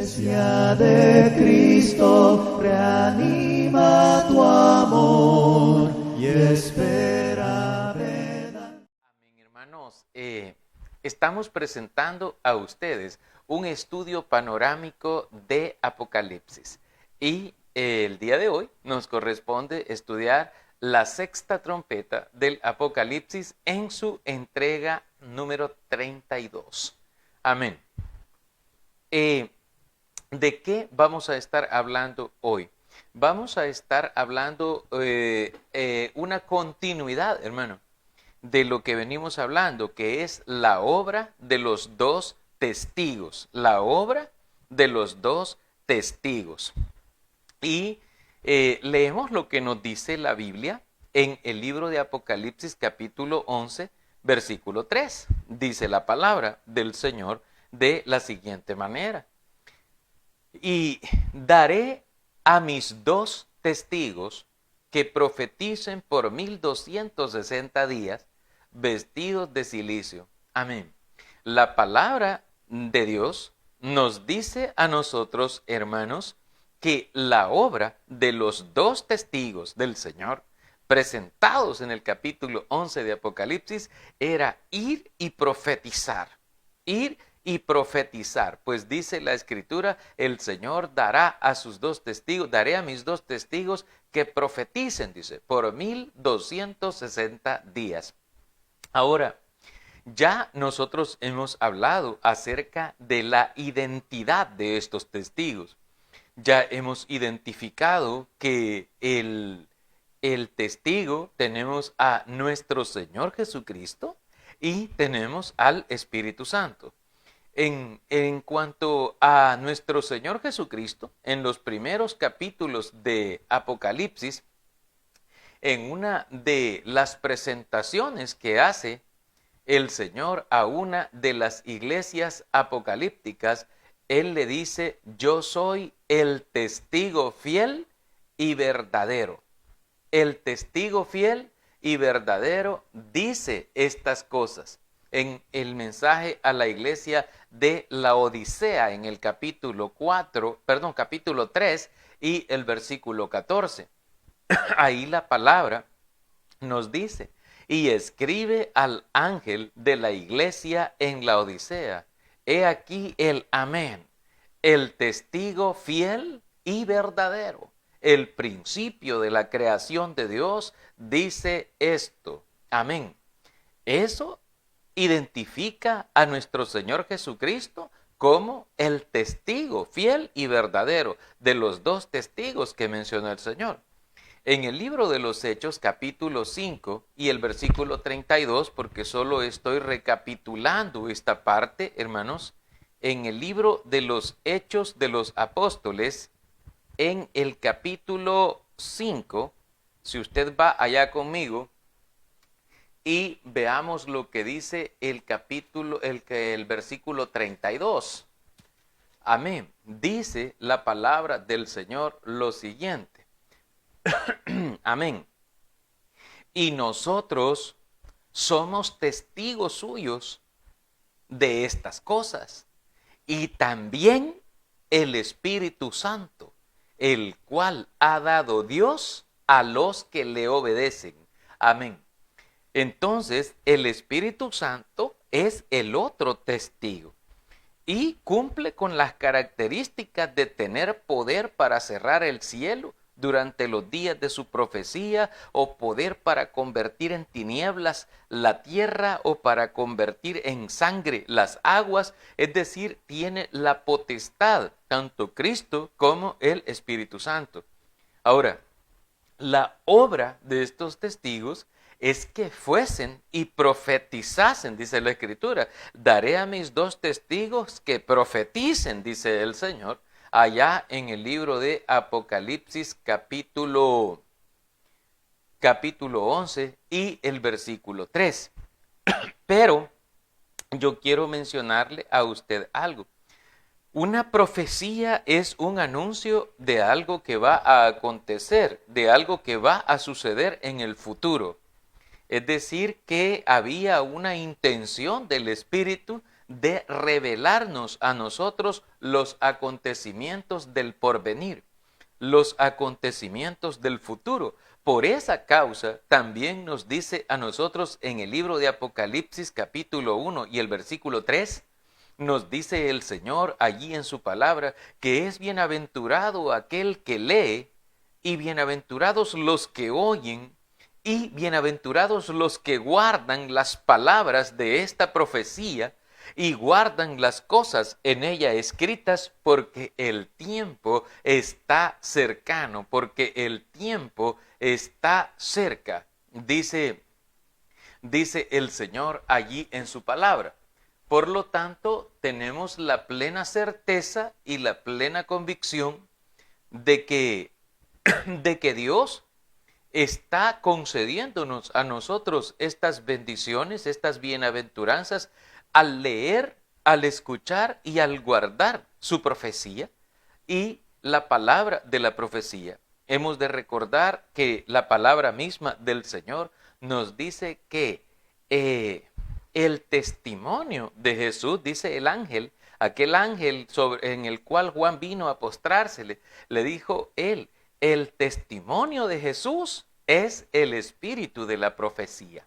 Iglesia de Cristo, reanima tu amor y espera verdad. Amén, hermanos. Estamos presentando a ustedes un estudio panorámico de Apocalipsis. Y el día de hoy nos corresponde estudiar la sexta trompeta del Apocalipsis en su entrega número 32. Amén. ¿De qué vamos a estar hablando hoy? Vamos a estar hablando una continuidad, hermano, de lo que venimos hablando, que es la obra de los dos testigos. La obra de los dos testigos. Y leemos lo que nos dice la Biblia en el libro de Apocalipsis capítulo 11, versículo 3. Dice la palabra del Señor de la siguiente manera. Y daré a mis dos testigos que profeticen por 1260 días, vestidos de cilicio. Amén. La palabra de Dios nos dice a nosotros, hermanos, que la obra de los dos testigos del Señor, presentados en el capítulo 11 de Apocalipsis, era ir y profetizar. Ir y profetizar, pues dice la Escritura, el Señor dará a sus dos testigos, daré a mis dos testigos que profeticen, dice, por 1260 días. Ahora, ya nosotros hemos hablado acerca de la identidad de estos testigos. Ya hemos identificado que el testigo tenemos a nuestro Señor Jesucristo y tenemos al Espíritu Santo. En cuanto a nuestro Señor Jesucristo, en los primeros capítulos de Apocalipsis, en una de las presentaciones que hace el Señor a una de las iglesias apocalípticas, Él le dice, yo soy el testigo fiel y verdadero. El testigo fiel y verdadero dice estas cosas en el mensaje a la iglesia de la Odisea, en el capítulo 3 y el versículo 14. Ahí la palabra nos dice, y escribe al ángel de la iglesia en la Odisea, he aquí el amén, el testigo fiel y verdadero, el principio de la creación de Dios, dice esto, amén. Eso identifica a nuestro Señor Jesucristo como el testigo fiel y verdadero de los dos testigos que mencionó el Señor. En el libro de los Hechos, capítulo 5 y el versículo 32, porque solo estoy recapitulando esta parte, hermanos, en el libro de los Hechos de los Apóstoles, en el capítulo 5, si usted va allá conmigo, y veamos lo que dice el versículo 32. Amén. Dice la palabra del Señor lo siguiente. Amén. Y nosotros somos testigos suyos de estas cosas. Y también el Espíritu Santo, el cual ha dado Dios a los que le obedecen. Amén. Entonces, el Espíritu Santo es el otro testigo y cumple con las características de tener poder para cerrar el cielo durante los días de su profecía, o poder para convertir en tinieblas la tierra, o para convertir en sangre las aguas. Es decir, tiene la potestad, tanto Cristo como el Espíritu Santo. Ahora, la obra de estos testigos es que fuesen y profetizasen, dice la Escritura. Daré a mis dos testigos que profeticen, dice el Señor, allá en el libro de Apocalipsis capítulo 11 y el versículo 3. Pero yo quiero mencionarle a usted algo. Una profecía es un anuncio de algo que va a acontecer, de algo que va a suceder en el futuro. Es decir, que había una intención del Espíritu de revelarnos a nosotros los acontecimientos del porvenir, los acontecimientos del futuro. Por esa causa también nos dice a nosotros en el libro de Apocalipsis capítulo 1 y el versículo 3, nos dice el Señor allí en su palabra que es bienaventurado aquel que lee y bienaventurados los que oyen y bienaventurados los que guardan las palabras de esta profecía y guardan las cosas en ella escritas, porque el tiempo está cercano, porque el tiempo está cerca, dice el Señor allí en su palabra. Por lo tanto, tenemos la plena certeza y la plena convicción de que Dios está concediéndonos a nosotros estas bendiciones, estas bienaventuranzas, al leer, al escuchar y al guardar su profecía y la palabra de la profecía. Hemos de recordar que la palabra misma del Señor nos dice que el testimonio de Jesús, dice el ángel, aquel ángel en el cual Juan vino a postrársele, le dijo él, el testimonio de Jesús es el espíritu de la profecía.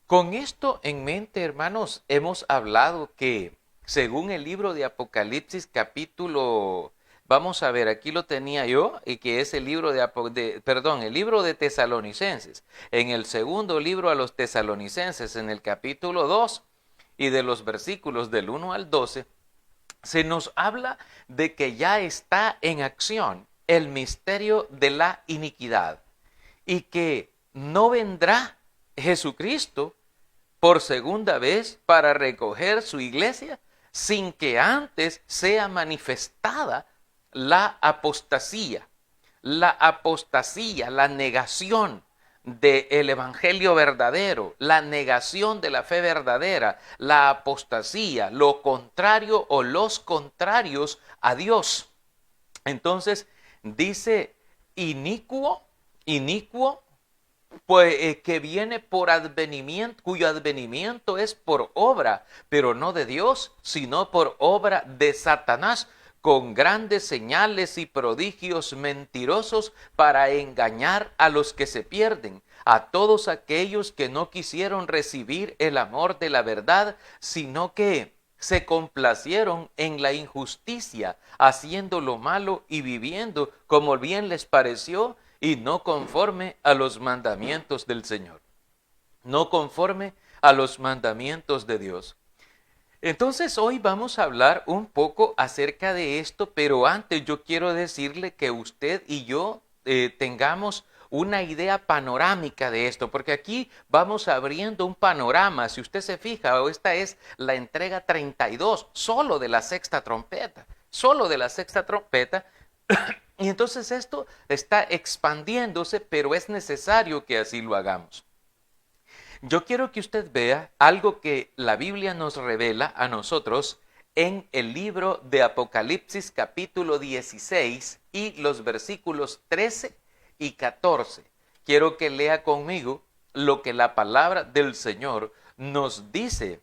Con esto en mente, hermanos, hemos hablado que según el libro de Apocalipsis capítulo, vamos a ver, aquí lo tenía yo, y que es el libro el libro de Tesalonicenses. En el segundo libro a los Tesalonicenses, en el capítulo 2 y de los versículos del 1 al 12, se nos habla de que ya está en acción el misterio de la iniquidad y que no vendrá Jesucristo por segunda vez para recoger su iglesia sin que antes sea manifestada la apostasía, la negación del evangelio verdadero, la negación de la fe verdadera, la apostasía, lo contrario o los contrarios a Dios. Entonces dice inicuo, pues que viene por advenimiento, cuyo advenimiento es por obra, pero no de Dios, sino por obra de Satanás, con grandes señales y prodigios mentirosos para engañar a los que se pierden, a todos aquellos que no quisieron recibir el amor de la verdad, sino que se complacieron en la injusticia, haciendo lo malo y viviendo como bien les pareció, y no conforme a los mandamientos del Señor, no conforme a los mandamientos de Dios. Entonces hoy vamos a hablar un poco acerca de esto, pero antes yo quiero decirle que usted y yo tengamos una idea panorámica de esto, porque aquí vamos abriendo un panorama. Si usted se fija, esta es la entrega 32, solo de la sexta trompeta, y entonces esto está expandiéndose, pero es necesario que así lo hagamos. Yo quiero que usted vea algo que la Biblia nos revela a nosotros en el libro de Apocalipsis capítulo 16 y los versículos 13 y 14. Quiero que lea conmigo lo que la palabra del Señor nos dice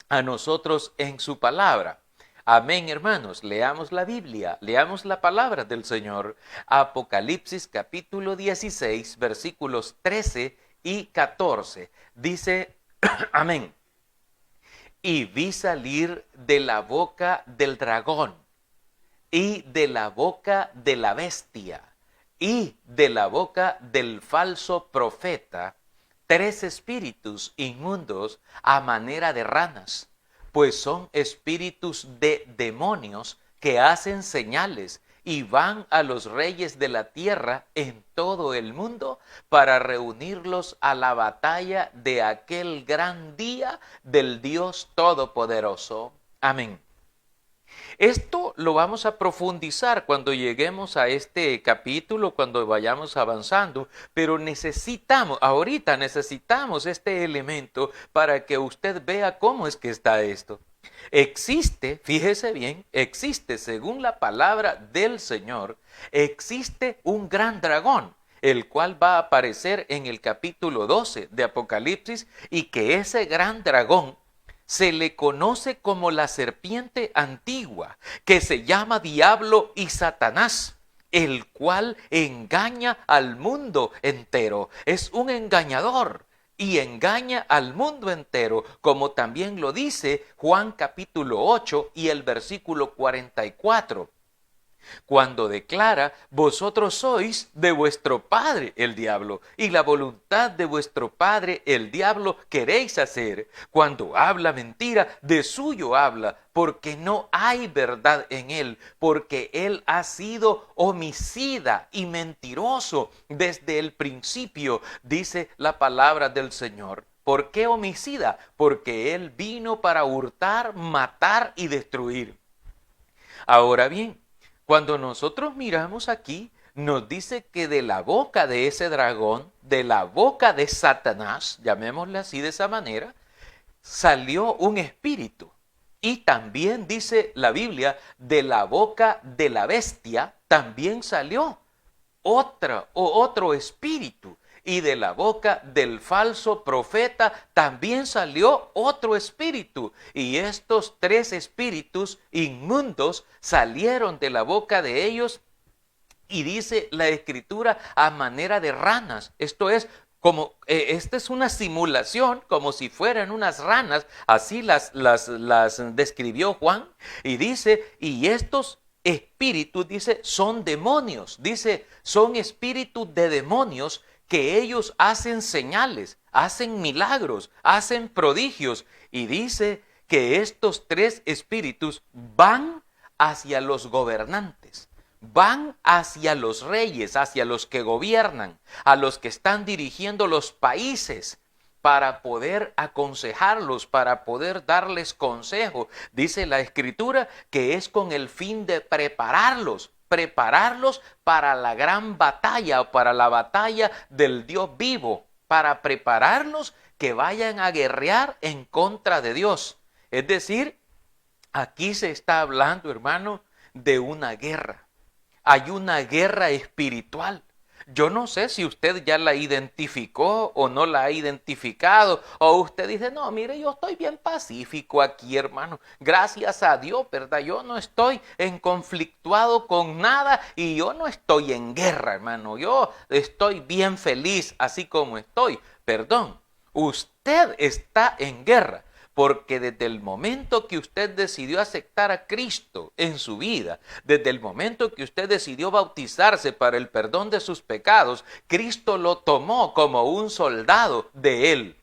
a nosotros en su palabra. Amén, hermanos. Leamos la Biblia, leamos la palabra del Señor. Apocalipsis capítulo 16, versículos 13 y 14. Dice, amén. Y vi salir de la boca del dragón, y de la boca de la bestia, y de la boca del falso profeta, 3 espíritus inmundos a manera de ranas, pues son espíritus de demonios que hacen señales y van a los reyes de la tierra en todo el mundo para reunirlos a la batalla de aquel gran día del Dios Todopoderoso. Amén. Esto lo vamos a profundizar cuando lleguemos a este capítulo, cuando vayamos avanzando, pero ahorita necesitamos este elemento para que usted vea cómo es que está esto. Existe, fíjese bien, existe, según la palabra del Señor, existe un gran dragón, el cual va a aparecer en el capítulo 12 de Apocalipsis, y que ese gran dragón se le conoce como la serpiente antigua, que se llama Diablo y Satanás, el cual engaña al mundo entero. Es un engañador y engaña al mundo entero, como también lo dice Juan capítulo 8 y el versículo 44. Cuando declara, vosotros sois de vuestro padre el diablo, y la voluntad de vuestro padre el diablo queréis hacer. Cuando habla mentira, de suyo habla, porque no hay verdad en él, porque él ha sido homicida y mentiroso desde el principio, dice la palabra del Señor. ¿Por qué homicida? Porque él vino para hurtar, matar y destruir. Ahora bien, cuando nosotros miramos aquí, nos dice que de la boca de ese dragón, de la boca de Satanás, llamémosle así de esa manera, salió un espíritu. Y también dice la Biblia, de la boca de la bestia también salió otro espíritu. Y de la boca del falso profeta también salió otro espíritu. Y estos tres espíritus inmundos salieron de la boca de ellos, y dice la Escritura, a manera de ranas. Esto es como, esta es una simulación, como si fueran unas ranas, así las describió Juan. Y dice, y estos espíritus, dice, son demonios. Dice, son espíritus de demonios, que ellos hacen señales, hacen milagros, hacen prodigios. Y dice que estos tres espíritus van hacia los gobernantes, van hacia los reyes, hacia los que gobiernan, a los que están dirigiendo los países, para poder aconsejarlos, para poder darles consejo. Dice la Escritura que es con el fin de prepararlos para la gran batalla, o para la batalla del Dios vivo, para prepararlos que vayan a guerrear en contra de Dios. Es decir, aquí se está hablando, hermano, de una guerra. Hay una guerra espiritual. Yo no sé si usted ya la identificó o no la ha identificado, o usted dice, no, mire, yo estoy bien pacífico aquí, hermano, gracias a Dios, ¿verdad? Yo no estoy conflictuado con nada y yo no estoy en guerra, hermano, yo estoy bien feliz así como estoy. Perdón, usted está en guerra. Porque desde el momento que usted decidió aceptar a Cristo en su vida, desde el momento que usted decidió bautizarse para el perdón de sus pecados, Cristo lo tomó como un soldado de él.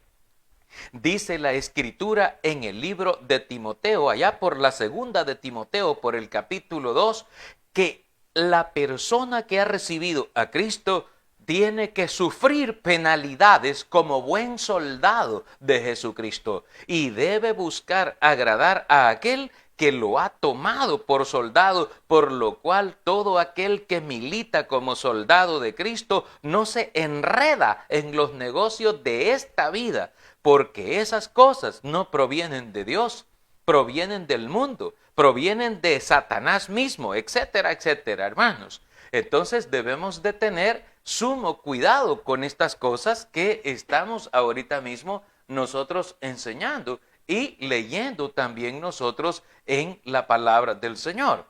Dice la Escritura en el libro de Timoteo, allá por la segunda de Timoteo, por el capítulo 2, que la persona que ha recibido a Cristo tiene que sufrir penalidades como buen soldado de Jesucristo, y debe buscar agradar a aquel que lo ha tomado por soldado, por lo cual todo aquel que milita como soldado de Cristo no se enreda en los negocios de esta vida, porque esas cosas no provienen de Dios, provienen del mundo, provienen de Satanás mismo, etcétera, etcétera, hermanos. Entonces debemos de tener sumo cuidado con estas cosas que estamos ahorita mismo nosotros enseñando y leyendo también nosotros en la palabra del Señor.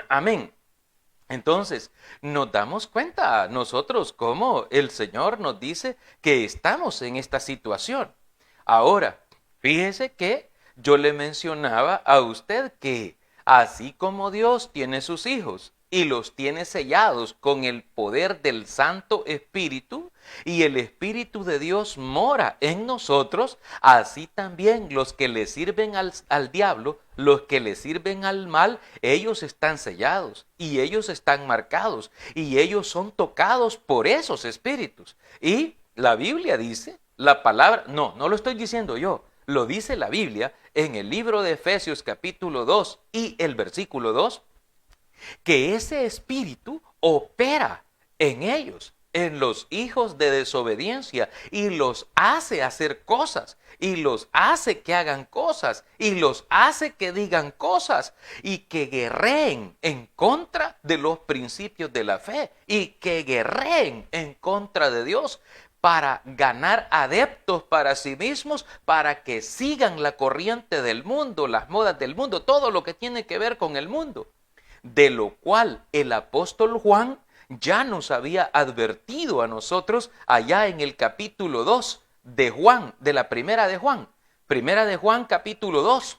Amén. Entonces, nos damos cuenta nosotros cómo el Señor nos dice que estamos en esta situación. Ahora, fíjese que yo le mencionaba a usted que así como Dios tiene sus hijos y los tiene sellados con el poder del Santo Espíritu, y el Espíritu de Dios mora en nosotros, así también los que le sirven al diablo, los que le sirven al mal, ellos están sellados y ellos están marcados y ellos son tocados por esos espíritus. Y la Biblia dice, la palabra, no lo estoy diciendo yo, lo dice la Biblia en el libro de Efesios capítulo 2 y el versículo 2, que ese espíritu opera en ellos, en los hijos de desobediencia, y los hace hacer cosas, y los hace que hagan cosas, y los hace que digan cosas, y que guerreen en contra de los principios de la fe, y que guerreen en contra de Dios, para ganar adeptos para sí mismos, para que sigan la corriente del mundo, las modas del mundo, todo lo que tiene que ver con el mundo. De lo cual el apóstol Juan ya nos había advertido a nosotros allá en el capítulo 2 de Juan, de la primera de Juan. Primera de Juan capítulo 2,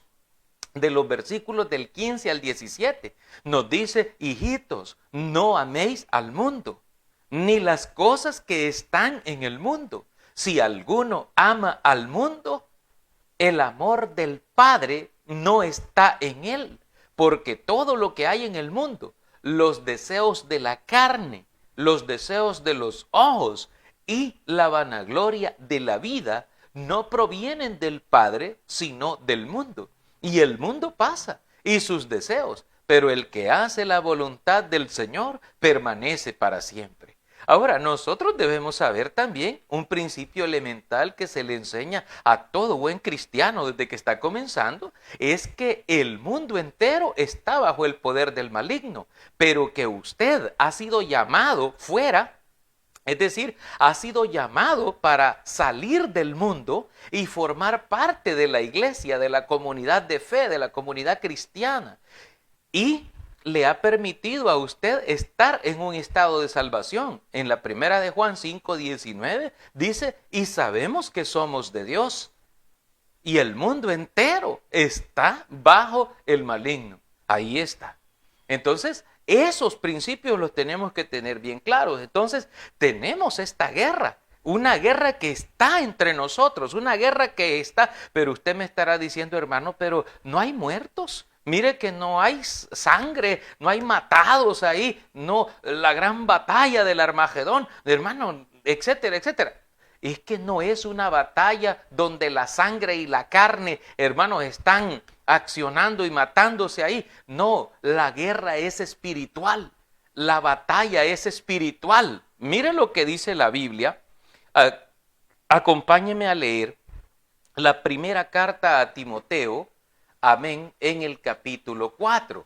de los versículos del 15 al 17. Nos dice: hijitos, no améis al mundo, ni las cosas que están en el mundo. Si alguno ama al mundo, el amor del Padre no está en él, porque todo lo que hay en el mundo, los deseos de la carne, los deseos de los ojos y la vanagloria de la vida, no provienen del Padre, sino del mundo. Y el mundo pasa, y sus deseos, pero el que hace la voluntad del Señor permanece para siempre. Ahora, nosotros debemos saber también un principio elemental que se le enseña a todo buen cristiano desde que está comenzando, es que el mundo entero está bajo el poder del maligno, pero que usted ha sido llamado fuera. Es decir, ha sido llamado para salir del mundo y formar parte de la iglesia, de la comunidad de fe, de la comunidad cristiana. Y le ha permitido a usted estar en un estado de salvación. En la primera de Juan 5:19 dice: y sabemos que somos de Dios. Y el mundo entero está bajo el maligno. Ahí está. Entonces, esos principios los tenemos que tener bien claros. Entonces, tenemos esta guerra, una guerra que está entre nosotros, una guerra que está, pero usted me estará diciendo: hermano, pero no hay muertos. Mire que no hay sangre, no hay matados ahí, no, la gran batalla del Armagedón, hermano, etcétera, etcétera. Es que no es una batalla donde la sangre y la carne, hermanos, están accionando y matándose ahí. No, la guerra es espiritual. La batalla es espiritual. Mire lo que dice la Biblia. Acompáñeme a leer la primera carta a Timoteo, amén, en el capítulo 4.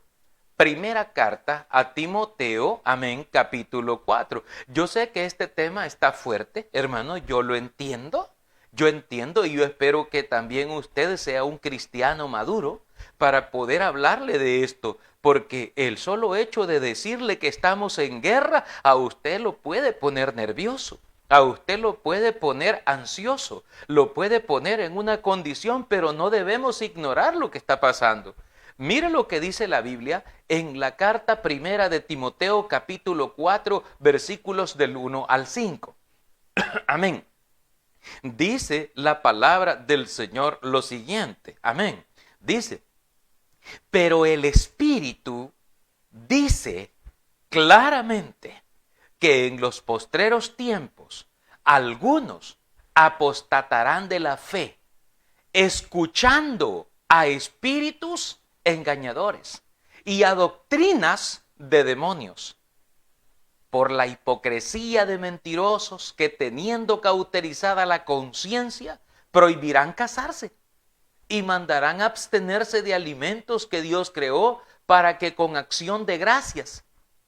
Primera carta a Timoteo, amén, capítulo 4. Yo sé que este tema está fuerte, hermano, yo lo entiendo. Yo entiendo y yo espero que también usted sea un cristiano maduro para poder hablarle de esto, porque el solo hecho de decirle que estamos en guerra, a usted lo puede poner nervioso, a usted lo puede poner ansioso, lo puede poner en una condición, pero no debemos ignorar lo que está pasando. Mire lo que dice la Biblia en la carta primera de Timoteo, capítulo 4, versículos del 1 al 5. Amén. Dice la palabra del Señor lo siguiente, amén. Dice: pero el Espíritu dice claramente que en los postreros tiempos algunos apostatarán de la fe, escuchando a espíritus engañadores y a doctrinas de demonios, por la hipocresía de mentirosos que, teniendo cauterizada la conciencia, prohibirán casarse y mandarán abstenerse de alimentos que Dios creó para que con acción de gracias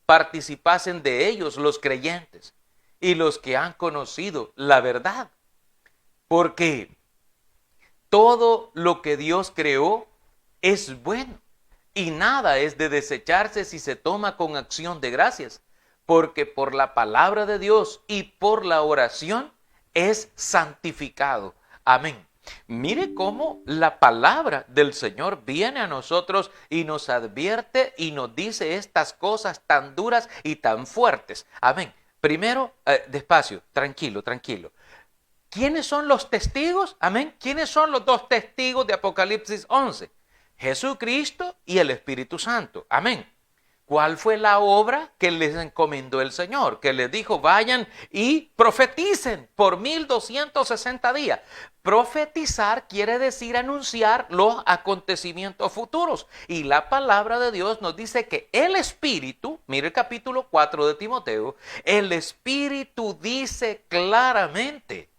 participasen de ellos los creyentes y los que han conocido la verdad. Porque todo lo que Dios creó es bueno y nada es de desecharse si se toma con acción de gracias, porque por la palabra de Dios y por la oración es santificado. Amén. Mire cómo la palabra del Señor viene a nosotros y nos advierte y nos dice estas cosas tan duras y tan fuertes. Amén. Primero, despacio, tranquilo, tranquilo. ¿Quiénes son los testigos? Amén. ¿Quiénes son los dos testigos de Apocalipsis 11? Jesucristo y el Espíritu Santo. Amén. ¿Cuál fue la obra que les encomendó el Señor? Que les dijo: vayan y profeticen por 1260 días. Profetizar quiere decir anunciar los acontecimientos futuros. Y la palabra de Dios nos dice que el Espíritu, mire el capítulo 4 de Timoteo, el Espíritu dice claramente,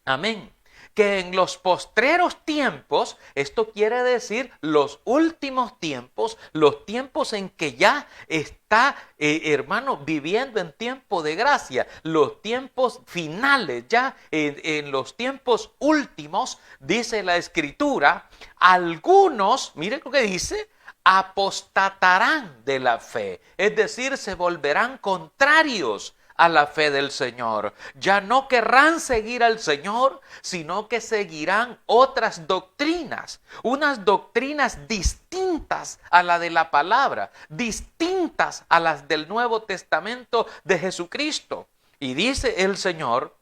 amén, que en los postreros tiempos, esto quiere decir los últimos tiempos, los tiempos en que ya está, hermano, viviendo en tiempo de gracia, los tiempos finales, ya en los tiempos últimos, dice la Escritura, algunos, miren lo que dice, apostatarán de la fe, es decir, se volverán contrarios a la fe del Señor. Ya no querrán seguir al Señor, sino que seguirán otras doctrinas, unas doctrinas distintas a la de la palabra, distintas a las del Nuevo Testamento de Jesucristo. Y dice el Señor,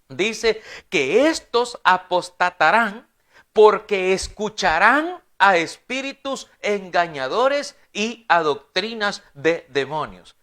dice que estos apostatarán porque escucharán a espíritus engañadores y a doctrinas de demonios.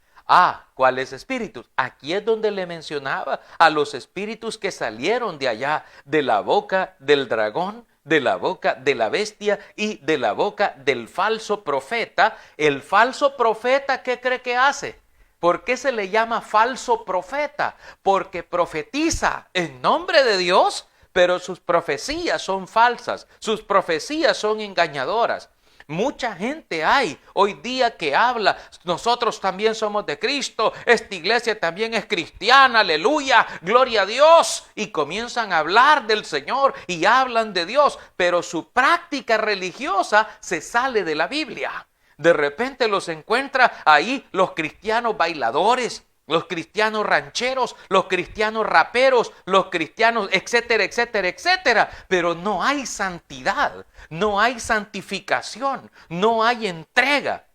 ¿Cuáles espíritus? Aquí es donde le mencionaba a los espíritus que salieron de allá, de la boca del dragón, de la boca de la bestia y de la boca del falso profeta. El falso profeta, ¿qué cree que hace? ¿Por qué se le llama falso profeta? Porque profetiza en nombre de Dios, pero sus profecías son falsas, sus profecías son engañadoras. Mucha gente hay hoy día que habla, nosotros también somos de Cristo, esta iglesia también es cristiana, aleluya, gloria a Dios, y comienzan a hablar del Señor y hablan de Dios, pero su práctica religiosa se sale de la Biblia. De repente los encuentra ahí los cristianos bailadores, los cristianos rancheros, los cristianos raperos, los cristianos, etcétera, etcétera, etcétera. Pero no hay santidad, no hay santificación, no hay entrega.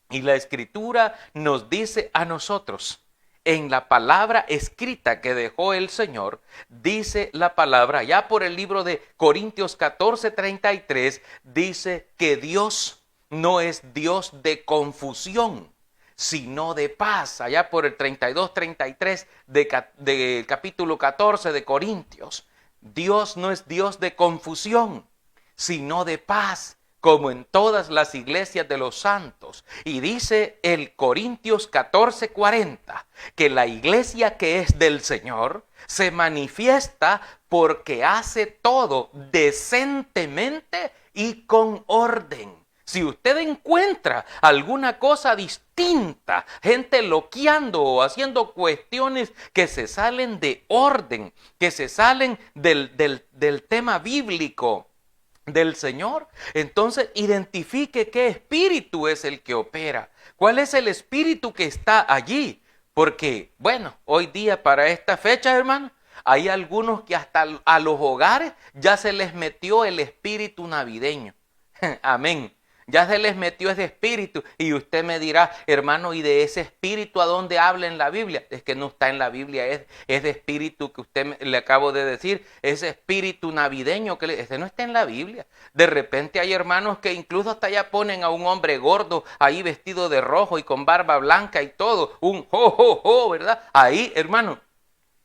Y la Escritura nos dice a nosotros, en la palabra escrita que dejó el Señor, dice la palabra, ya por el libro de Corintios 14:33, dice que Dios no es Dios de confusión, sino de paz. Allá por el 32-33 de capítulo 14 de Corintios. Dios no es Dios de confusión, sino de paz, como en todas las iglesias de los santos. Y dice el Corintios 14:40, que la iglesia que es del Señor se manifiesta porque hace todo decentemente y con orden. Si usted encuentra alguna cosa distinta, gente loqueando o haciendo cuestiones que se salen de orden, que se salen del tema bíblico del Señor, entonces identifique qué espíritu es el que opera, cuál es el espíritu que está allí. Porque, bueno, hoy día para esta fecha, hermano, hay algunos que hasta a los hogares ya se les metió el espíritu navideño. Amén. Ya se les metió ese espíritu y usted me dirá, hermano, ¿y de ese espíritu a dónde habla en la Biblia? Es que no está en la Biblia, es de espíritu que usted le acabo de decir, ese espíritu navideño, ese no está en la Biblia. De repente hay hermanos que incluso hasta ya ponen a un hombre gordo ahí vestido de rojo y con barba blanca y todo, un jo, ¿verdad? Ahí, hermano,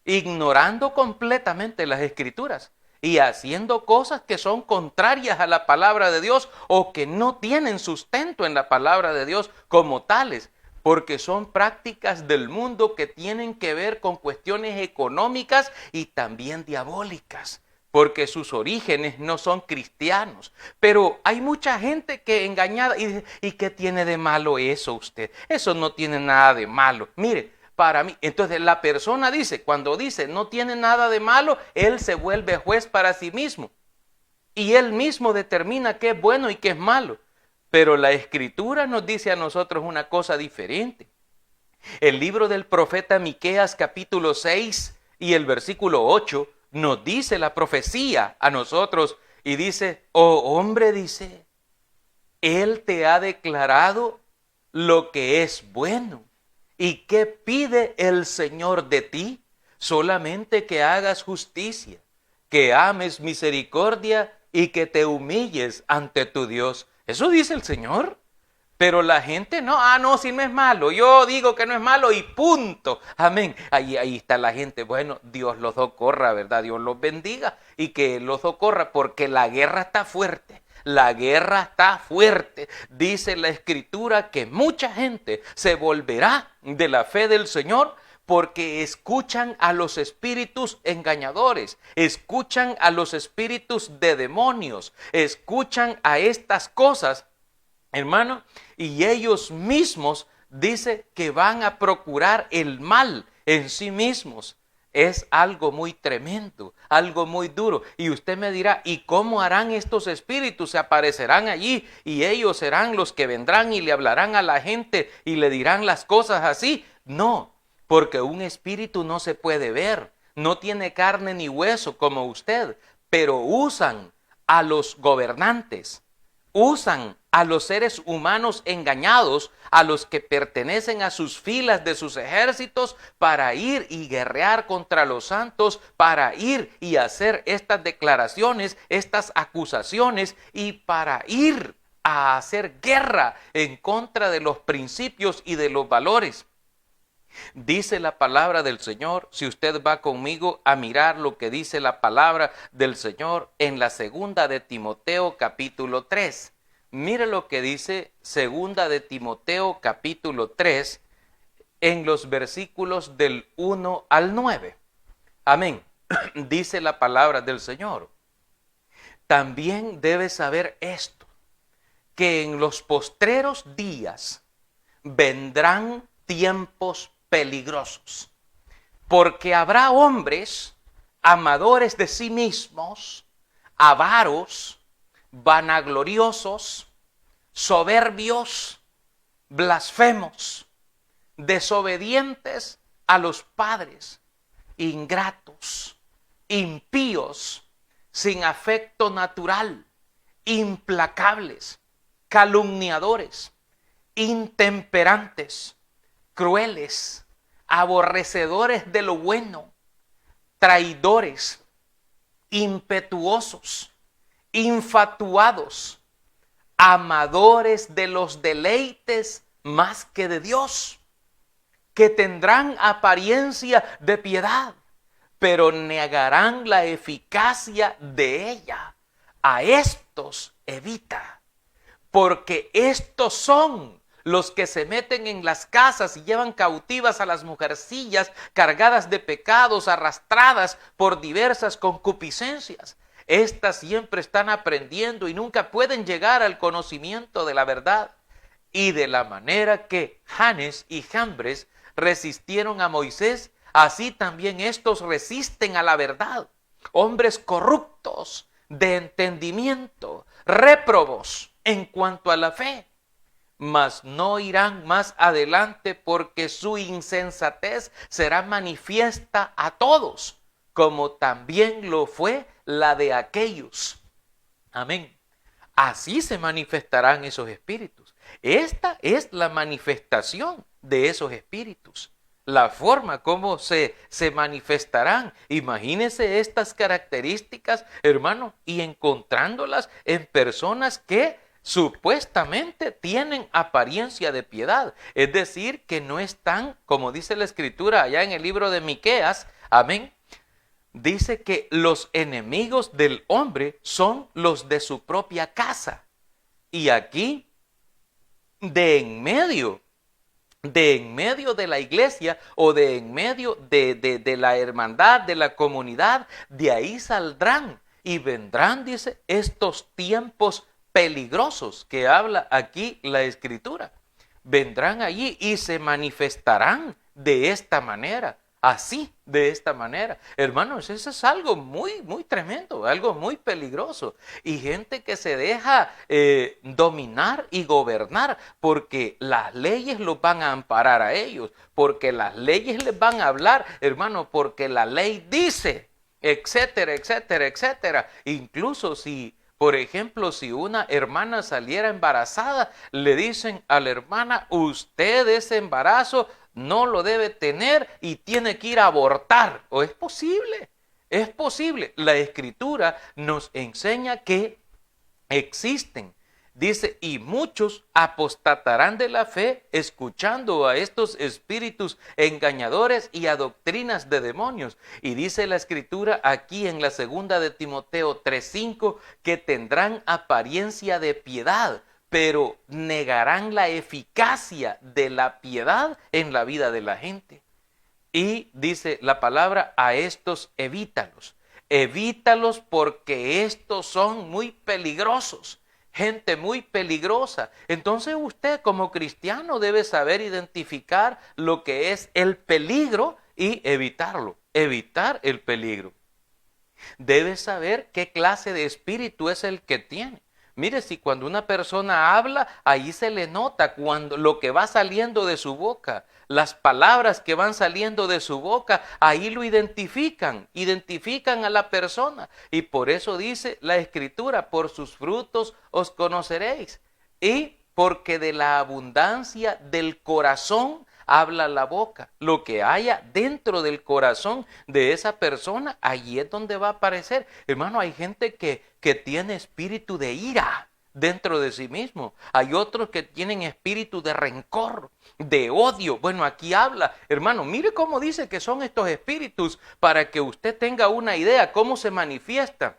ignorando completamente las Escrituras y haciendo cosas que son contrarias a la palabra de Dios o que no tienen sustento en la palabra de Dios como tales, porque son prácticas del mundo que tienen que ver con cuestiones económicas y también diabólicas, porque sus orígenes no son cristianos. Pero hay mucha gente que engañada y dice, ¿y qué tiene de malo eso usted? Eso no tiene nada de malo. Mire, para mí, entonces la persona dice, cuando dice no tiene nada de malo, él se vuelve juez para sí mismo. Y él mismo determina qué es bueno y qué es malo. Pero la Escritura nos dice a nosotros una cosa diferente. El libro del profeta Miqueas capítulo 6 y el versículo 8 nos dice la profecía a nosotros y dice, oh hombre, dice, él te ha declarado lo que es bueno. ¿Y qué pide el Señor de ti? Solamente que hagas justicia, que ames misericordia y que te humilles ante tu Dios. Eso dice el Señor. Pero la gente no, no, si no es malo, yo digo que no es malo y punto. Amén. Ahí está la gente. Bueno, Dios los socorra, ¿verdad? Dios los bendiga y que los socorra porque la guerra está fuerte. La guerra está fuerte. Dice la Escritura que mucha gente se volverá de la fe del Señor porque escuchan a los espíritus engañadores, escuchan a los espíritus de demonios, escuchan a estas cosas, hermano, y ellos mismos dice que van a procurar el mal en sí mismos. Es algo muy tremendo, algo muy duro. Y usted me dirá, ¿y cómo harán estos espíritus? Se aparecerán allí y ellos serán los que vendrán y le hablarán a la gente y le dirán las cosas así. No, porque un espíritu no se puede ver, no tiene carne ni hueso como usted, pero usan a los gobernantes, usan a los seres humanos engañados, a los que pertenecen a sus filas de sus ejércitos, para ir y guerrear contra los santos, para ir y hacer estas declaraciones, estas acusaciones, y para ir a hacer guerra en contra de los principios y de los valores. Dice la palabra del Señor, si usted va conmigo a mirar lo que dice la palabra del Señor en la segunda de Timoteo capítulo 3. Mire lo que dice segunda de Timoteo capítulo 3 en los versículos del 1 al 9. Amén. Dice la palabra del Señor. También debes saber esto, que en los postreros días vendrán tiempos peligrosos, porque habrá hombres amadores de sí mismos, avaros, vanagloriosos, soberbios, blasfemos, desobedientes a los padres, ingratos, impíos, sin afecto natural, implacables, calumniadores, intemperantes, crueles, aborrecedores de lo bueno, traidores, impetuosos, infatuados, amadores de los deleites más que de Dios, que tendrán apariencia de piedad, pero negarán la eficacia de ella. A estos evita, porque estos son los que se meten en las casas y llevan cautivas a las mujercillas cargadas de pecados, arrastradas por diversas concupiscencias. Estas siempre están aprendiendo y nunca pueden llegar al conocimiento de la verdad. Y de la manera que Janes y Jambres resistieron a Moisés, así también estos resisten a la verdad. Hombres corruptos de entendimiento, réprobos en cuanto a la fe, mas no irán más adelante, porque su insensatez será manifiesta a todos, como también lo fue la de aquellos. Amén. Así se manifestarán esos espíritus. Esta es la manifestación de esos espíritus. La forma como se manifestarán. Imagínense estas características, hermano, y encontrándolas en personas que supuestamente tienen apariencia de piedad. Es decir, que no están, como dice la Escritura allá en el libro de Miqueas, amén, dice que los enemigos del hombre son los de su propia casa. Y aquí, de en medio de la iglesia o de en medio de la hermandad, de la comunidad, de ahí saldrán y vendrán, dice, estos tiempos peligrosos que habla aquí la Escritura. Vendrán allí y se manifestarán de esta manera. Así, de esta manera. Hermanos, eso es algo muy, muy tremendo, algo muy peligroso. Y gente que se deja dominar y gobernar, porque las leyes los van a amparar a ellos, porque las leyes les van a hablar, hermano, porque la ley dice, etcétera, etcétera, etcétera. Incluso si, por ejemplo, si una hermana saliera embarazada, le dicen a la hermana, usted ese embarazo no lo debe tener y tiene que ir a abortar. ¿O es posible? Es posible. La Escritura nos enseña que existen. Dice, y muchos apostatarán de la fe escuchando a estos espíritus engañadores y a doctrinas de demonios. Y dice la Escritura aquí en la segunda de Timoteo 3:5 que tendrán apariencia de piedad, pero negarán la eficacia de la piedad en la vida de la gente. Y dice la palabra, a estos evítalos. Evítalos porque estos son muy peligrosos. Gente muy peligrosa. Entonces usted como cristiano debe saber identificar lo que es el peligro y evitarlo. Evitar el peligro. Debe saber qué clase de espíritu es el que tiene. Mire, si cuando una persona habla, ahí se le nota cuando lo que va saliendo de su boca, las palabras que van saliendo de su boca, ahí lo identifican a la persona. Y por eso dice la Escritura, por sus frutos os conoceréis. Y porque de la abundancia del corazón habla la boca. Lo que haya dentro del corazón de esa persona, allí es donde va a aparecer. Hermano, hay gente que tiene espíritu de ira dentro de sí mismo. Hay otros que tienen espíritu de rencor, de odio. Bueno, aquí habla, hermano, mire cómo dice que son estos espíritus para que usted tenga una idea cómo se manifiesta.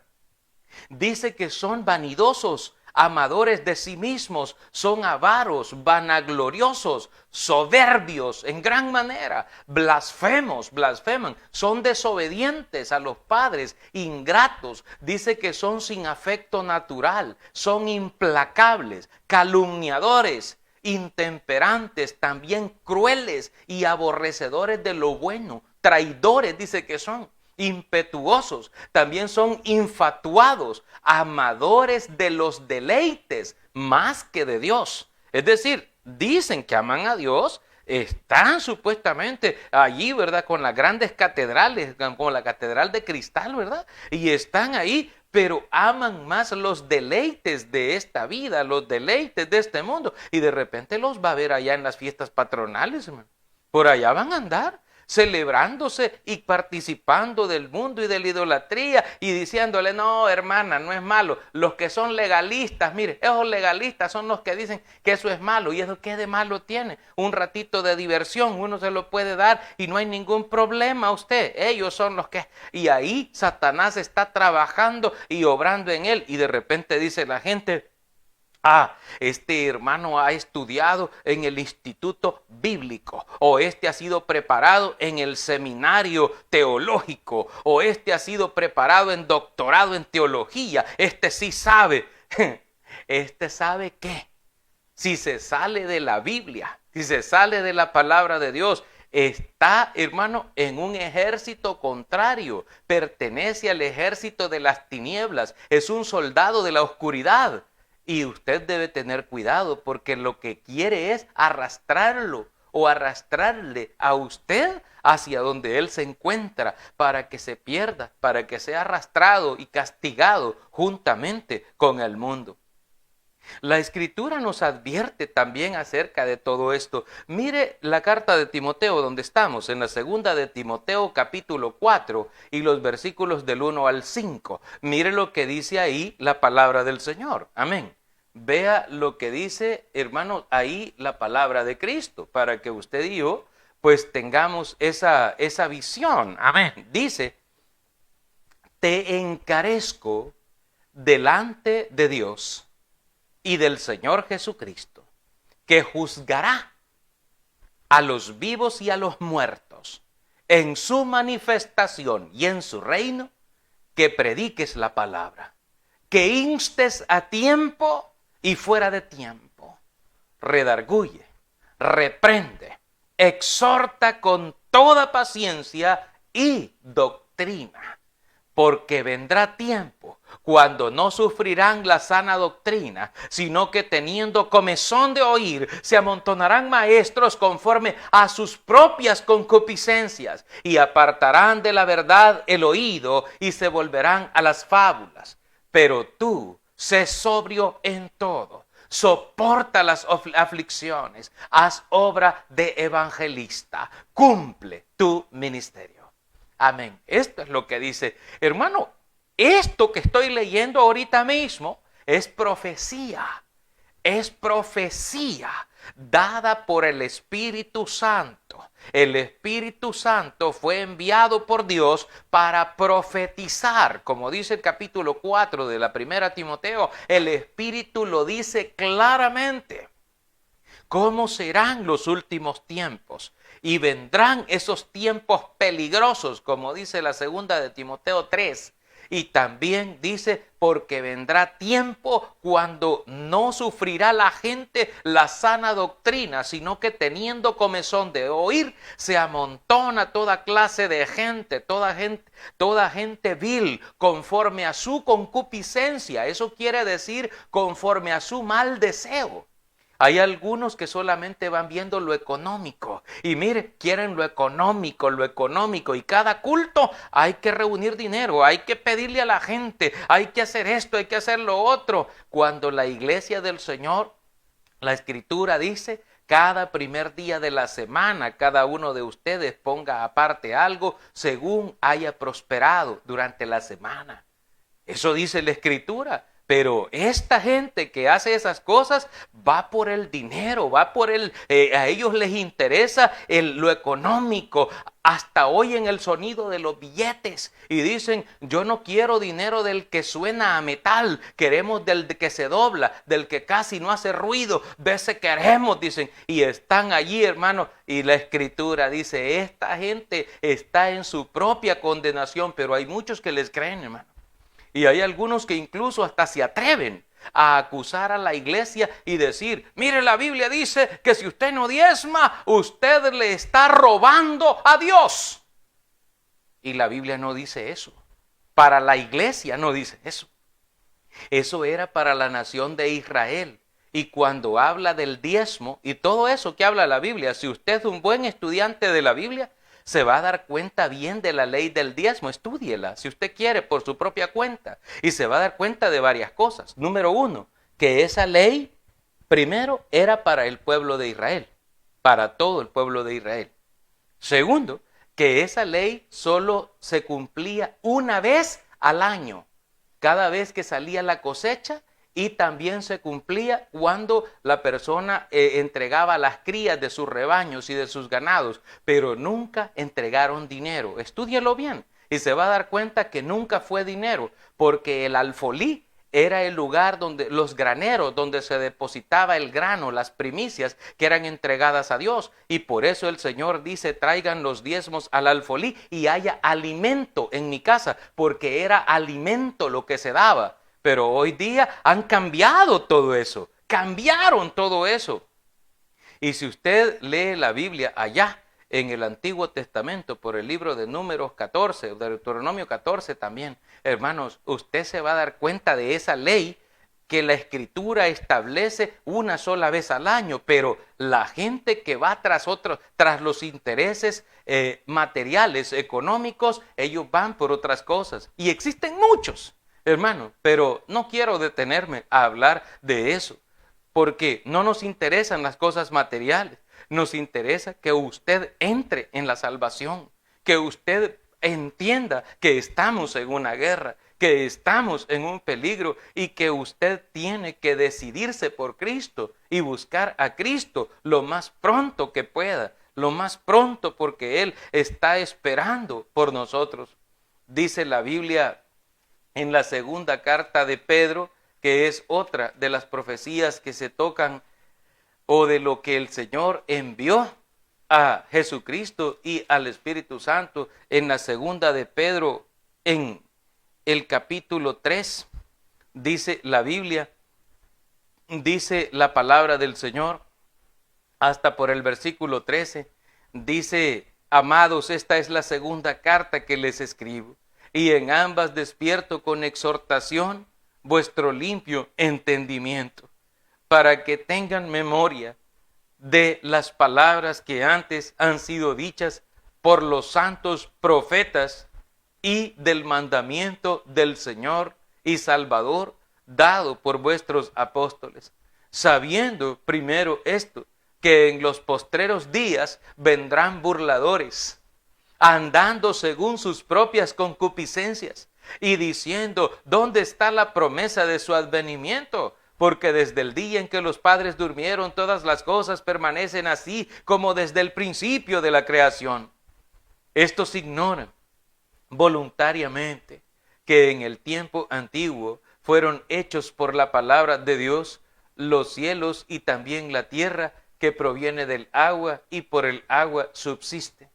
Dice que son vanidosos, amadores de sí mismos, son avaros, vanagloriosos, soberbios en gran manera, blasfeman, son desobedientes a los padres, ingratos, dice que son sin afecto natural, son implacables, calumniadores, intemperantes, también crueles y aborrecedores de lo bueno, traidores, dice que son. Impetuosos, también son infatuados, amadores de los deleites más que de Dios. Es decir, dicen que aman a Dios, están supuestamente allí, ¿verdad? Con las grandes catedrales, con la catedral de cristal, ¿verdad? Y están ahí, pero aman más los deleites de esta vida, los deleites de este mundo. Y de repente los va a ver allá en las fiestas patronales, hermano. Por allá van a andar celebrándose y participando del mundo y de la idolatría y diciéndole, no, hermana, no es malo. Los que son legalistas, mire, esos legalistas son los que dicen que eso es malo. ¿Y eso qué de malo tiene? Un ratito de diversión, uno se lo puede dar y no hay ningún problema a usted. Ellos son los que... Y ahí Satanás está trabajando y obrando en él. Y de repente dice la gente... este hermano ha estudiado en el instituto bíblico, o este ha sido preparado en el seminario teológico, o este ha sido preparado en doctorado en teología. Este sí sabe. Este sabe qué. Si se sale de la Biblia, si se sale de la palabra de Dios, está, hermano, en un ejército contrario. Pertenece al ejército de las tinieblas. Es un soldado de la oscuridad. Y usted debe tener cuidado porque lo que quiere es arrastrarlo o arrastrarle a usted hacia donde él se encuentra para que se pierda, para que sea arrastrado y castigado juntamente con el mundo. La Escritura nos advierte también acerca de todo esto. Mire la carta de Timoteo donde estamos, en la segunda de Timoteo capítulo 4 y los versículos del 1 al 5. Mire lo que dice ahí la palabra del Señor. Amén. Vea lo que dice, hermano, ahí la palabra de Cristo, para que usted y yo pues tengamos esa visión. Amén. Dice, te encarezco delante de Dios y del Señor Jesucristo, que juzgará a los vivos y a los muertos en su manifestación y en su reino, que prediques la palabra, que instes a tiempo y fuera de tiempo, redarguye, reprende, exhorta con toda paciencia y doctrina, porque vendrá tiempo cuando no sufrirán la sana doctrina, sino que teniendo comezón de oír, se amontonarán maestros conforme a sus propias concupiscencias y apartarán de la verdad el oído y se volverán a las fábulas. Pero tú, sé sobrio en todo, soporta las aflicciones, haz obra de evangelista, cumple tu ministerio. Amén. Esto es lo que dice, hermano, esto que estoy leyendo ahorita mismo es profecía dada por el Espíritu Santo. El Espíritu Santo fue enviado por Dios para profetizar, como dice el capítulo 4 de la primera Timoteo, el Espíritu lo dice claramente. cómo serán los últimos tiempos. Y vendrán esos tiempos peligrosos, como dice la segunda de Timoteo 3. Y también dice, porque vendrá tiempo cuando no sufrirá la gente la sana doctrina, sino que teniendo comezón de oír, se amontona toda clase de gente, toda gente vil, conforme a su concupiscencia. Eso quiere decir conforme a su mal deseo. Hay algunos que solamente van viendo lo económico y mire, quieren lo económico y cada culto hay que reunir dinero, hay que pedirle a la gente, hay que hacer esto, hay que hacer lo otro. Cuando la iglesia del Señor, la Escritura dice, cada primer día de la semana, cada uno de ustedes ponga aparte algo según haya prosperado durante la semana. Eso dice la Escritura. Pero esta gente que hace esas cosas va por el dinero, va por a ellos les interesa lo económico. Hasta oyen el sonido de los billetes y dicen, yo no quiero dinero del que suena a metal, queremos del que se dobla, del que casi no hace ruido, de ese queremos, dicen. Y están allí, hermano, y la Escritura dice, esta gente está en su propia condenación, pero hay muchos que les creen, hermano. Y hay algunos que incluso hasta se atreven a acusar a la iglesia y decir, mire, la Biblia dice que si usted no diezma, usted le está robando a Dios. Y la Biblia no dice eso. Para la iglesia no dice eso. Eso era para la nación de Israel. Y cuando habla del diezmo y todo eso que habla la Biblia, si usted es un buen estudiante de la Biblia, se va a dar cuenta bien de la ley del diezmo. Estúdiela, si usted quiere, por su propia cuenta. Y se va a dar cuenta de varias cosas. Número uno, que esa ley, primero, era para el pueblo de Israel. Para todo el pueblo de Israel. Segundo, que esa ley solo se cumplía una vez al año. Cada vez que salía la cosecha. Y también se cumplía cuando la persona entregaba las crías de sus rebaños y de sus ganados, pero nunca entregaron dinero. Estúdielo bien y se va a dar cuenta que nunca fue dinero, porque el alfolí era el lugar donde los graneros, donde se depositaba el grano, las primicias que eran entregadas a Dios. Y por eso el Señor dice, traigan los diezmos al alfolí y haya alimento en mi casa, porque era alimento lo que se daba. Pero hoy día han cambiado todo eso, cambiaron todo eso. Y si usted lee la Biblia allá en el Antiguo Testamento por el libro de Números 14, de Deuteronomio 14 también, hermanos, usted se va a dar cuenta de esa ley que la Escritura establece una sola vez al año, pero la gente que va tras los intereses materiales, económicos, ellos van por otras cosas. Y existen muchos. Hermano, pero no quiero detenerme a hablar de eso, porque no nos interesan las cosas materiales, nos interesa que usted entre en la salvación, que usted entienda que estamos en una guerra, que estamos en un peligro y que usted tiene que decidirse por Cristo y buscar a Cristo lo más pronto que pueda, lo más pronto porque Él está esperando por nosotros. Dice la Biblia en la segunda carta de Pedro, que es otra de las profecías que se tocan o de lo que el Señor envió a Jesucristo y al Espíritu Santo, en la segunda de Pedro, en el capítulo 3, dice la Biblia, dice la palabra del Señor, hasta por el versículo 13, dice, amados, esta es la segunda carta que les escribo. Y en ambas despierto con exhortación vuestro limpio entendimiento, para que tengan memoria de las palabras que antes han sido dichas por los santos profetas y del mandamiento del Señor y Salvador dado por vuestros apóstoles, sabiendo primero esto, que en los postreros días vendrán burladores, andando según sus propias concupiscencias y diciendo, ¿dónde está la promesa de su advenimiento? Porque desde el día en que los padres durmieron, todas las cosas permanecen así como desde el principio de la creación. Estos ignoran voluntariamente que en el tiempo antiguo fueron hechos por la palabra de Dios los cielos y también la tierra, que proviene del agua y por el agua subsiste,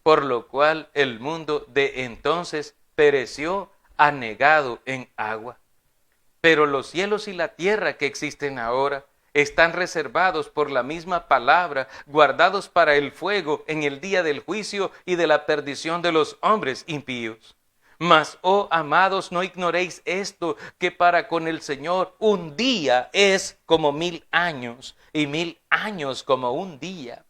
por lo cual el mundo de entonces pereció anegado en agua. Pero los cielos y la tierra que existen ahora están reservados por la misma palabra, guardados para el fuego en el día del juicio y de la perdición de los hombres impíos. Mas, oh amados, no ignoréis esto, que para con el Señor un día es como 1000 años, y 1000 años como un día.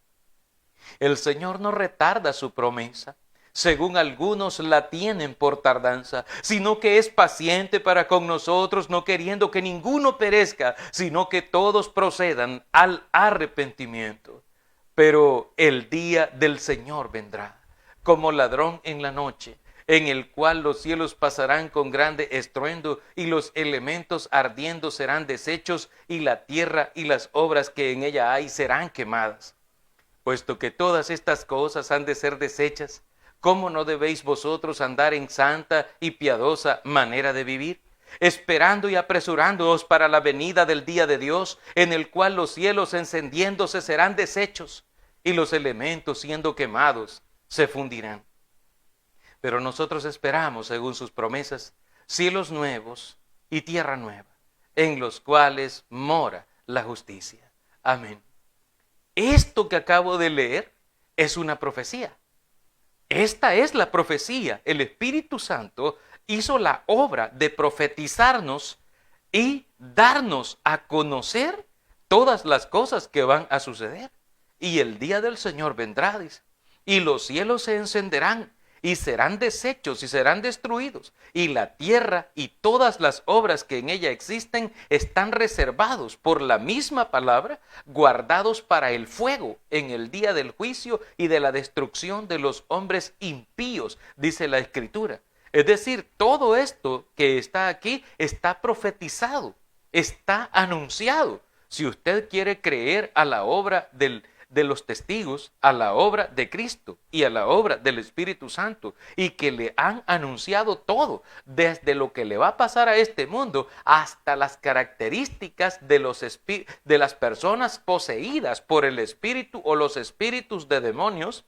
El Señor no retarda su promesa, según algunos la tienen por tardanza, sino que es paciente para con nosotros, no queriendo que ninguno perezca, sino que todos procedan al arrepentimiento. Pero el día del Señor vendrá, como ladrón en la noche, en el cual los cielos pasarán con grande estruendo, y los elementos ardiendo serán deshechos, y la tierra y las obras que en ella hay serán quemadas. Puesto que todas estas cosas han de ser deshechas, ¿cómo no debéis vosotros andar en santa y piadosa manera de vivir? Esperando y apresurándoos para la venida del día de Dios, en el cual los cielos encendiéndose serán deshechos, y los elementos siendo quemados se fundirán. Pero nosotros esperamos, según sus promesas, cielos nuevos y tierra nueva, en los cuales mora la justicia. Amén. Esto que acabo de leer es una profecía. Esta es la profecía. El Espíritu Santo hizo la obra de profetizarnos y darnos a conocer todas las cosas que van a suceder. Y el día del Señor vendrá, dice, y los cielos se encenderán y serán deshechos y serán destruidos, y la tierra y todas las obras que en ella existen están reservados por la misma palabra, guardados para el fuego en el día del juicio y de la destrucción de los hombres impíos, dice la Escritura. Es decir, todo esto que está aquí está profetizado, está anunciado. Si usted quiere creer a la obra de los testigos, a la obra de Cristo y a la obra del Espíritu Santo, y que le han anunciado todo, desde lo que le va a pasar a este mundo hasta las características de las personas poseídas por el Espíritu o los espíritus de demonios,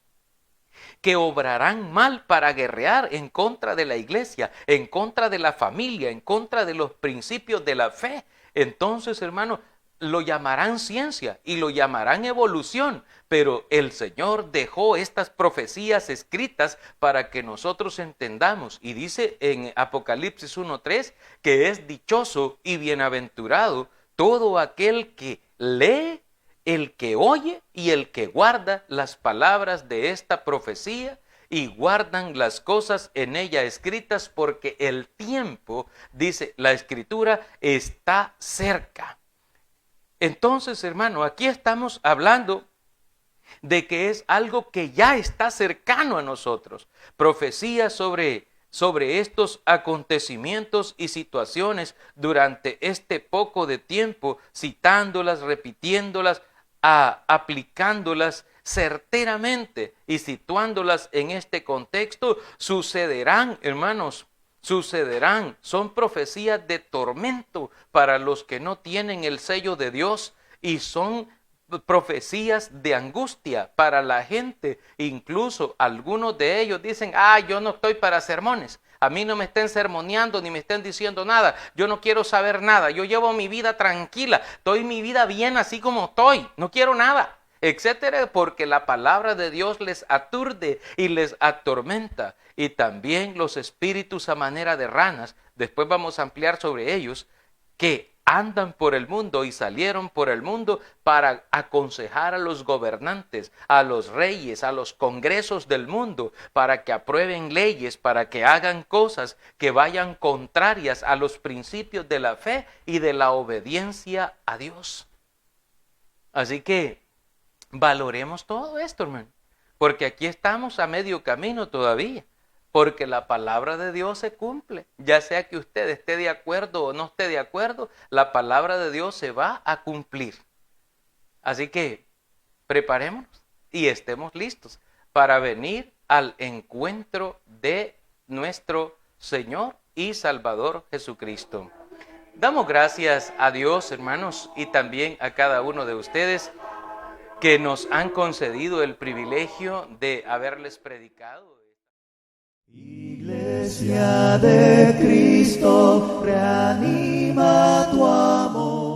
que obrarán mal para guerrear en contra de la iglesia, en contra de la familia, en contra de los principios de la fe. Entonces, hermano, lo llamarán ciencia y lo llamarán evolución, pero el Señor dejó estas profecías escritas para que nosotros entendamos. Y dice en Apocalipsis 1:3 que es dichoso y bienaventurado todo aquel que lee, el que oye y el que guarda las palabras de esta profecía y guardan las cosas en ella escritas, porque el tiempo, dice la Escritura, está cerca. Entonces, hermano, aquí estamos hablando de que es algo que ya está cercano a nosotros. Profecías sobre estos acontecimientos y situaciones durante este poco de tiempo, citándolas, repitiéndolas, aplicándolas certeramente y situándolas en este contexto, sucederán, hermanos. Sucederán, son profecías de tormento para los que no tienen el sello de Dios, y son profecías de angustia para la gente. Incluso algunos de ellos dicen, yo no estoy para sermones, a mí no me estén sermoneando ni me estén diciendo nada, yo no quiero saber nada, yo llevo mi vida tranquila, estoy mi vida bien así como estoy, no quiero nada, etcétera, porque la palabra de Dios les aturde y les atormenta. Y también los espíritus a manera de ranas, después vamos a ampliar sobre ellos, que andan por el mundo y salieron por el mundo para aconsejar a los gobernantes, a los reyes, a los congresos del mundo, para que aprueben leyes, para que hagan cosas que vayan contrarias a los principios de la fe y de la obediencia a Dios. Así que valoremos todo esto, hermano, porque aquí estamos a medio camino todavía, porque la palabra de Dios se cumple. Ya sea que usted esté de acuerdo o no esté de acuerdo, la palabra de Dios se va a cumplir. Así que preparémonos y estemos listos para venir al encuentro de nuestro Señor y Salvador Jesucristo. Damos gracias a Dios, hermanos, y también a cada uno de ustedes que nos han concedido el privilegio de haberles predicado. Iglesia de Cristo, reanima tu amor.